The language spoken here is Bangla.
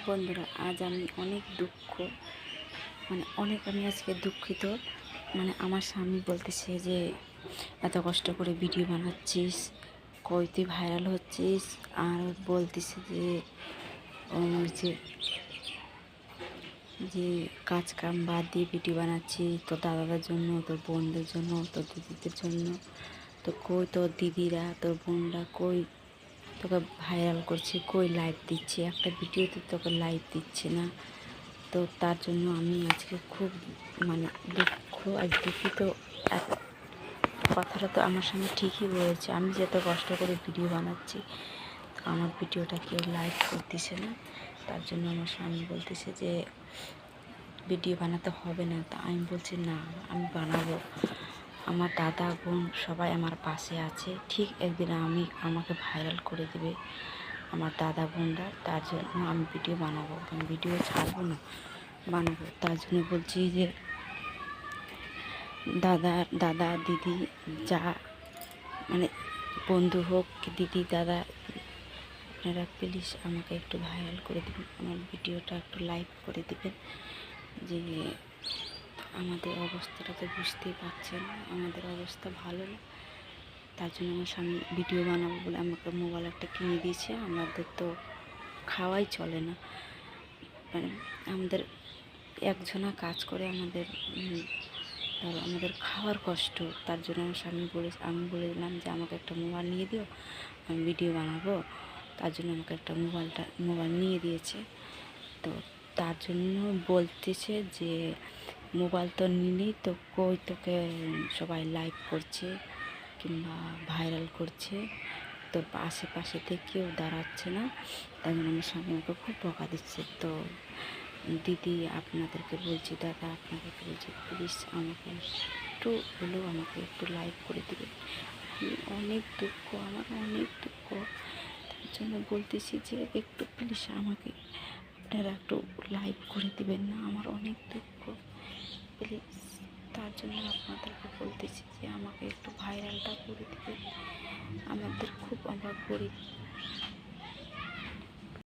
বন্ধুরা, আজ আমি অনেক আমি আজকে দুঃখিত। আমার স্বামী বলতেছে যে এত কষ্ট করে ভিডিও বানাচ্ছিস, কই তুই ভাইরাল হচ্ছিস, আর বলতেছে যে যে যে কাজ কাম বাদ দিয়ে ভিডিও বানাচ্ছি তোর দাদাদের জন্য, তোর বোনদের জন্য, তোর দিদিদের জন্য। তো কই তোর দিদিরা, তোর বোনরা কই তোকে ভাইরাল করছে, কই লাইভ দিচ্ছে, একটা ভিডিওতে তোকে লাইভ দিচ্ছে না। তো তার জন্য আমি আজকে খুব দুঃখ আর দুঃখিত। কথাটা তো আমার সঙ্গে ঠিকই বলেছে, আমি যে এত কষ্ট করে ভিডিও বানাচ্ছি, তো আমার ভিডিওটা কেউ লাইক করতেছে না। তার জন্য আমার স্বামী বলতেছে যে ভিডিও বানাতে হবে না। তা আমি বলছি না, আমি বানাবো। আমার দাদা বোন সবাই আমার পাশে আছে, ঠিক একদিন আমাকে ভাইরাল করে দেবে আমার দাদা বোনরা। তার জন্য আমি ভিডিও বানাবো, আমি ভিডিও ছাড়বো না, বানাবো। তার জন্য বলছি যে দাদা দিদি যা বন্ধু হোক, দিদি দাদা, আপনারা প্লিজ আমাকে একটু ভাইরাল করে দেবেন, আমার ভিডিওটা একটু লাইক করে দেবেন। যে আমাদের অবস্থাটা তো বুঝতেই পারছেন, আমাদের অবস্থা ভালো না। তার জন্য আমার স্বামী ভিডিও বানাবো বলে আমাকে মোবাইল একটা কিনে দিয়েছে। আমাদের তো খাওয়াই চলে না, আমাদের একজনা কাজ করে, আমাদের খাওয়ার কষ্ট। তার জন্য আমার স্বামী আমি বলে দিলাম যে আমাকে একটা মোবাইল নিয়ে দিও, আমি ভিডিও বানাবো। তার জন্য আমাকে একটা মোবাইল নিয়ে দিয়েছে। তো তার জন্য বলতেছে যে মোবাইল তো নিলি, তো কই তোকে সবাই লাইভ করছে কিংবা ভাইরাল করছে, তোর আশেপাশেতে কেউ দাঁড়াচ্ছে না। তাই জন্য আমার স্বামী আমাকে খুব বকা দিচ্ছে। তো দিদি আপনাদেরকে বলছি, দাদা আপনাদেরকে বলছি, প্লিজ আমাকে একটু হলেও আমাকে একটু লাইক করে দেবে। অনেক দুঃখ, আমার অনেক দুঃখ। তার জন্য বলতেছি যে একটু প্লিজ আমাকে আপনারা একটু লাইক করে দেবেন না, আমার অনেক দুঃখ প্লিজ। তার জন্য আপনাদেরকে বলতেছি যে আমাকে একটু ভাইরালটা করে দেবেন। আমরা গরিব